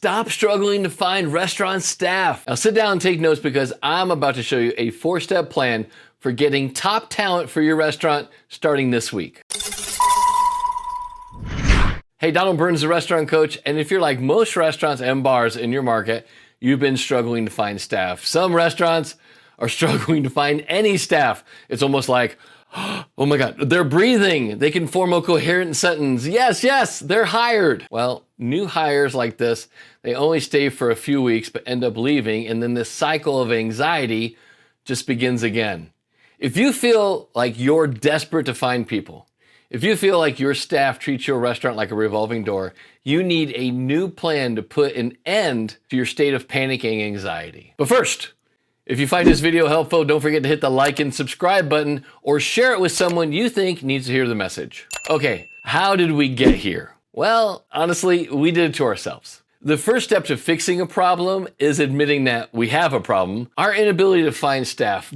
Stop struggling to find restaurant staff. Now sit down and take notes because I'm about to show you a 4-step plan for getting top talent for your restaurant starting this week. Hey, Donald Burns, the restaurant coach, and if you're like most restaurants and bars in your market, you've been struggling to find staff. Some restaurants are struggling to find any staff. It's almost like, oh my God, they're breathing. They can form a coherent sentence. Yes, they're hired. Well, new hires like this, they only stay for a few weeks but end up leaving, and then this cycle of anxiety just begins again. If you feel like you're desperate to find people, if you feel like your staff treats your restaurant like a revolving door, you need a new plan to put an end to your state of panicking anxiety. But first, if you find this video helpful, don't forget to hit the like and subscribe button or share it with someone you think needs to hear the message. Okay, how did we get here? Well, honestly, we did it to ourselves. The first step to fixing a problem is admitting that we have a problem. Our inability to find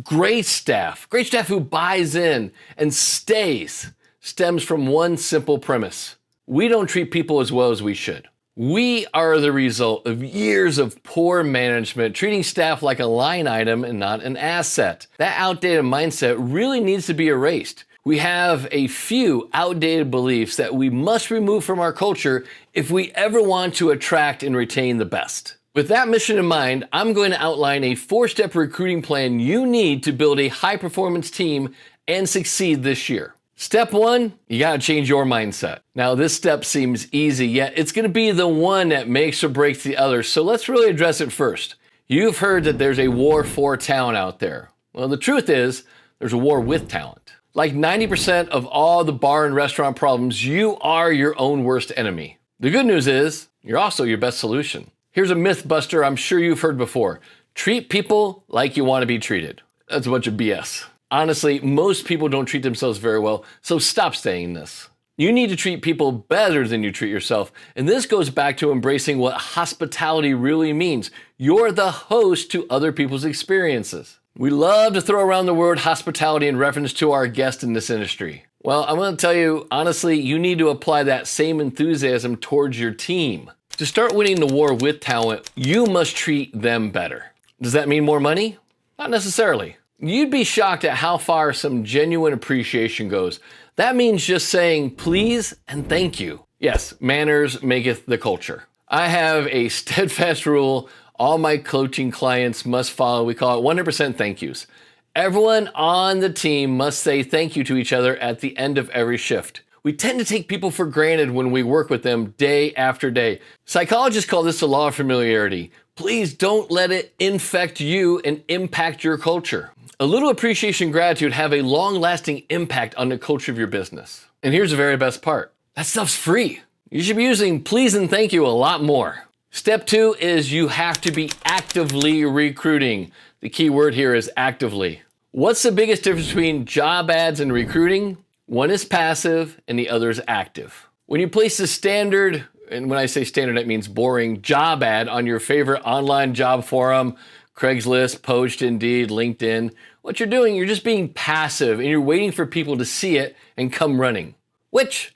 great staff who buys in and stays, stems from one simple premise. We don't treat people as well as we should. We are the result of years of poor management, treating staff like a line item and not an asset. That outdated mindset really needs to be erased. We have a few outdated beliefs that we must remove from our culture if we ever want to attract and retain the best. With that mission in mind, I'm going to outline a 4-step recruiting plan you need to build a high-performance team and succeed this year. Step 1, you gotta change your mindset. Now this step seems easy, yet it's gonna be the one that makes or breaks the others, so let's really address it first. You've heard that there's a war for talent out there. Well, the truth is, there's a war with talent. Like 90% of all the bar and restaurant problems, you are your own worst enemy. The good news is, you're also your best solution. Here's a myth buster I'm sure you've heard before. Treat people like you wanna be treated. That's a bunch of BS. Honestly, most people don't treat themselves very well, so stop saying this. You need to treat people better than you treat yourself, and this goes back to embracing what hospitality really means. You're the host to other people's experiences. We love to throw around the word hospitality in reference to our guests in this industry. Well, I'm going to tell you, honestly, you need to apply that same enthusiasm towards your team. To start winning the war with talent, you must treat them better. Does that mean more money? Not necessarily. You'd be shocked at how far some genuine appreciation goes. That means just saying please and thank you. Yes, manners maketh the culture. I have a steadfast rule all my coaching clients must follow. We call it 100% thank yous. Everyone on the team must say thank you to each other at the end of every shift. We tend to take people for granted when we work with them day after day. Psychologists call this the law of familiarity. Please don't let it infect you and impact your culture. A little appreciation and gratitude have a long-lasting impact on the culture of your business. And here's the very best part. That stuff's free. You should be using please and thank you a lot more. Step 2 is you have to be actively recruiting. The key word here is actively. What's the biggest difference between job ads and recruiting? One is passive and the other is active. When you place a standard, and when I say standard, that means boring, job ad on your favorite online job forum, Craigslist, Post, Indeed, LinkedIn, what you're doing, you're just being passive and you're waiting for people to see it and come running, which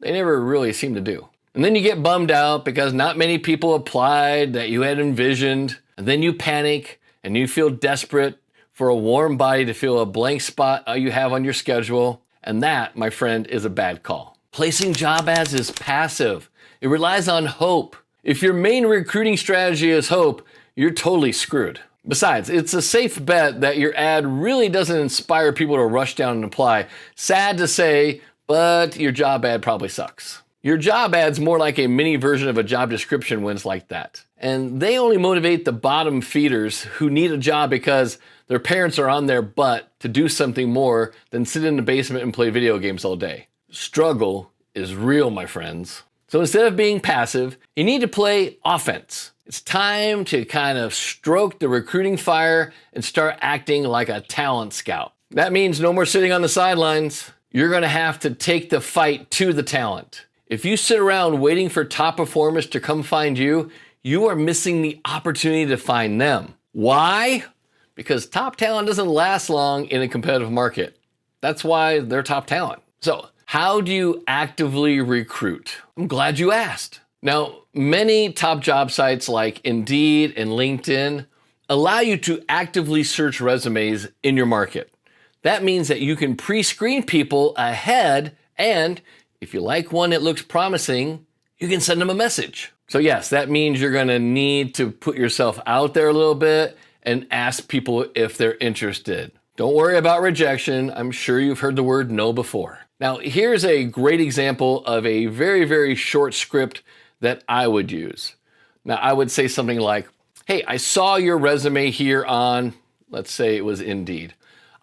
they never really seem to do. And then you get bummed out because not many people applied that you had envisioned, and then you panic and you feel desperate for a warm body to fill a blank spot you have on your schedule, and that, my friend, is a bad call. Placing job ads is passive. It relies on hope. If your main recruiting strategy is hope, you're totally screwed. Besides, it's a safe bet that your ad really doesn't inspire people to rush down and apply. Sad to say, but your job ad probably sucks. Your job ad's more like a mini version of a job description when it's like that. And they only motivate the bottom feeders who need a job because their parents are on their butt to do something more than sit in the basement and play video games all day. Struggle is real, my friends. So instead of being passive, you need to play offense. It's time to kind of stroke the recruiting fire and start acting like a talent scout. That means no more sitting on the sidelines. You're gonna have to take the fight to the talent. If you sit around waiting for top performers to come find you, you are missing the opportunity to find them. Why? Because top talent doesn't last long in a competitive market. That's why they're top talent. So how do you actively recruit? I'm glad you asked. Now, many top job sites like Indeed and LinkedIn allow you to actively search resumes in your market. That means that you can pre-screen people ahead, and if you like one that looks promising, you can send them a message. So yes, that means you're gonna need to put yourself out there a little bit and ask people if they're interested. Don't worry about rejection. I'm sure you've heard the word no before. Now, here's a great example of a very, very short script that I would use. Now, I would say something like, hey, I saw your resume here on, let's say it was Indeed.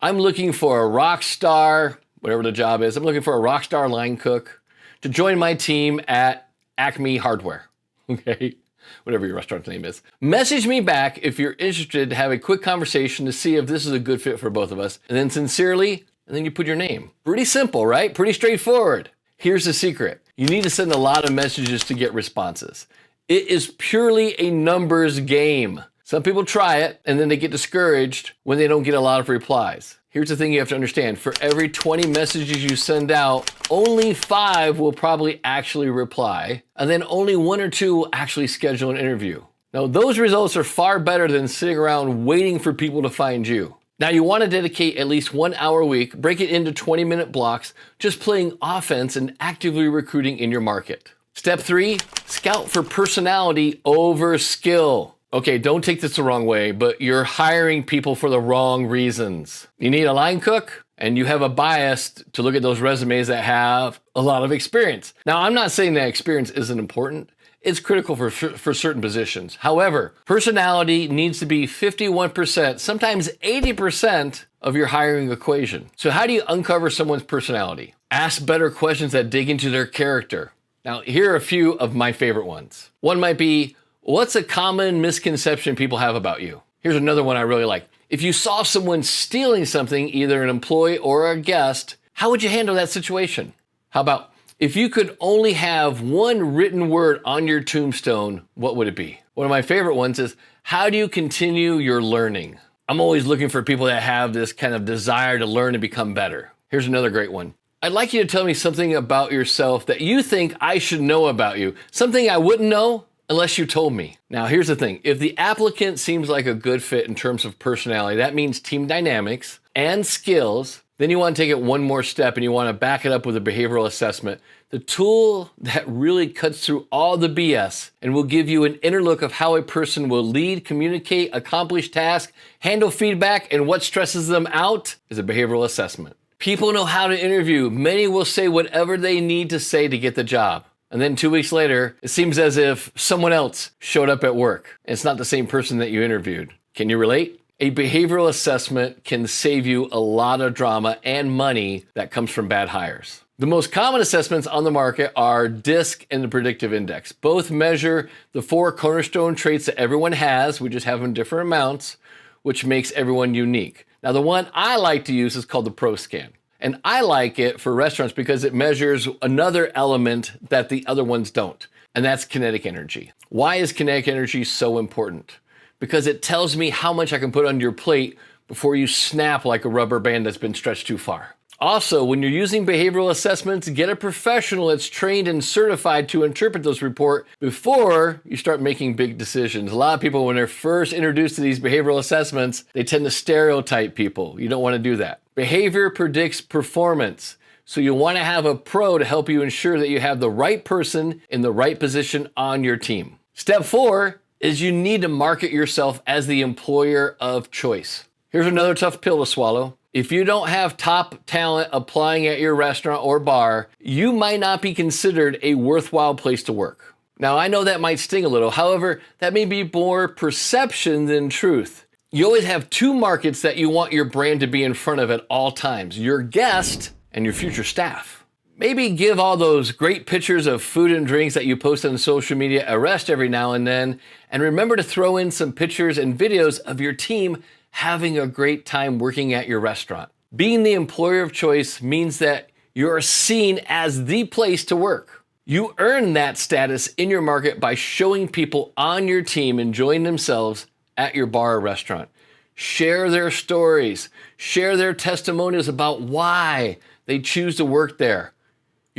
I'm looking for a rock star, whatever the job is. I'm looking for a rock star line cook to join my team at Acme Hardware. Okay, whatever your restaurant's name is. Message me back if you're interested to have a quick conversation to see if this is a good fit for both of us. And then sincerely, and then you put your name. Pretty simple, right? Pretty straightforward. Here's the secret. You need to send a lot of messages to get responses. It is purely a numbers game. Some people try it and then they get discouraged when they don't get a lot of replies. Here's the thing you have to understand. For every 20 messages you send out, only 5 will probably actually reply, and then only 1 or 2 will actually schedule an interview. Now, those results are far better than sitting around waiting for people to find you. Now, you want to dedicate at least 1 hour a week, break it into 20-minute blocks, just playing offense and actively recruiting in your market. Step 3, scout for personality over skill. Okay, don't take this the wrong way, but you're hiring people for the wrong reasons. You need a line cook, and you have a bias to look at those resumes that have a lot of experience. Now, I'm not saying that experience isn't important. It's critical for certain positions. However, personality needs to be 51%, sometimes 80% of your hiring equation. So how do you uncover someone's personality? Ask better questions that dig into their character. Now, here are a few of my favorite ones. One might be, what's a common misconception people have about you? Here's another one I really like. If you saw someone stealing something, either an employee or a guest, how would you handle that situation? How about, if you could only have one written word on your tombstone, what would it be? One of my favorite ones is, how do you continue your learning? I'm always looking for people that have this kind of desire to learn and become better. Here's another great one. I'd like you to tell me something about yourself that you think I should know about you. Something I wouldn't know unless you told me. Now, here's the thing. If the applicant seems like a good fit in terms of personality, that means team dynamics and skills, then you want to take it one more step and you want to back it up with a behavioral assessment. The tool that really cuts through all the BS and will give you an inner look of how a person will lead, communicate, accomplish tasks, handle feedback, and what stresses them out is a behavioral assessment. People know how to interview. Many will say whatever they need to say to get the job. And then 2 weeks later, it seems as if someone else showed up at work. It's not the same person that you interviewed. Can you relate? A behavioral assessment can save you a lot of drama and money that comes from bad hires. The most common assessments on the market are DISC and the predictive index. Both measure the 4 cornerstone traits that everyone has. We just have them in different amounts, which makes everyone unique. Now, the one I like to use is called the Pro Scan. And I like it for restaurants because it measures another element that the other ones don't, and that's kinetic energy. Why is kinetic energy so important? Because it tells me how much I can put on your plate before you snap like a rubber band that's been stretched too far. Also, when you're using behavioral assessments, get a professional that's trained and certified to interpret those reports before you start making big decisions. A lot of people, when they're first introduced to these behavioral assessments, they tend to stereotype people. You don't want to do that. Behavior predicts performance. So you want to have a pro to help you ensure that you have the right person in the right position on your team. Step 4 is you need to market yourself as the employer of choice. Here's another tough pill to swallow. If you don't have top talent applying at your restaurant or bar, you might not be considered a worthwhile place to work. Now, I know that might sting a little. However, that may be more perception than truth. You always have 2 markets that you want your brand to be in front of at all times, your guest and your future staff. Maybe give all those great pictures of food and drinks that you post on social media a rest every now and then, and remember to throw in some pictures and videos of your team having a great time working at your restaurant. Being the employer of choice means that you're seen as the place to work. You earn that status in your market by showing people on your team enjoying themselves at your bar or restaurant. Share their stories, share their testimonials about why they choose to work there.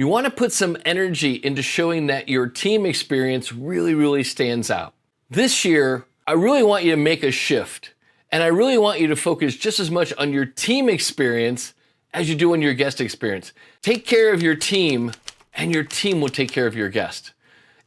You want to put some energy into showing that your team experience really stands out. This year, I really want you to make a shift, and I really want you to focus just as much on your team experience as you do on your guest experience. Take care of your team, and your team will take care of your guest.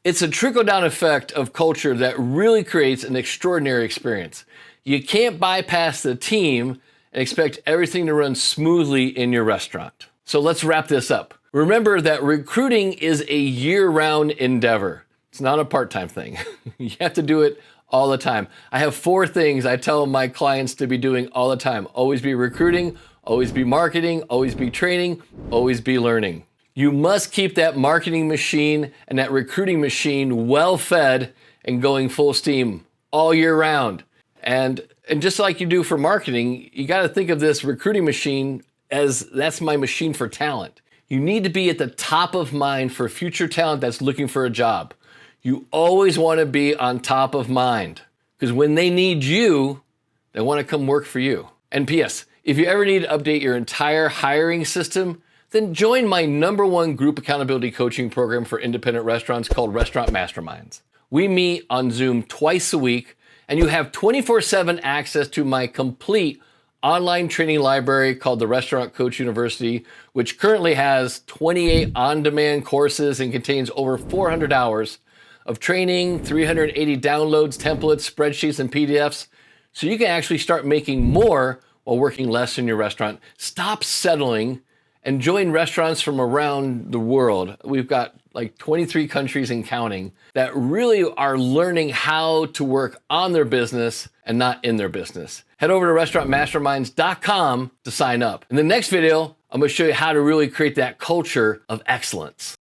It's a trickle-down effect of culture that really creates an extraordinary experience. You can't bypass the team and expect everything to run smoothly in your restaurant. So let's wrap this up. Remember that recruiting is a year-round endeavor. It's not a part-time thing. You have to do it all the time. I have 4 things I tell my clients to be doing all the time. Always be recruiting, always be marketing, always be training, always be learning. You must keep that marketing machine and that recruiting machine well fed and going full steam all year round. And just like you do for marketing, you got to think of this recruiting machine as that's my machine for talent. You need to be at the top of mind for future talent that's looking for a job. You always want to be on top of mind because when they need you, they want to come work for you. And P.S., if you ever need to update your entire hiring system, then join my #1 group accountability coaching program for independent restaurants called Restaurant Masterminds. We meet on Zoom twice a week, and you have 24/7 access to my complete online training library called the Restaurant Coach University, which currently has 28 on-demand courses and contains over 400 hours of training, 380 downloads, templates, spreadsheets, and PDFs, so you can actually start making more while working less in your restaurant. Stop settling and join restaurants from around the world. We've got like 23 countries and counting that really are learning how to work on their business and not in their business. Head over to restaurantmasterminds.com to sign up. In the next video, I'm gonna show you how to really create that culture of excellence.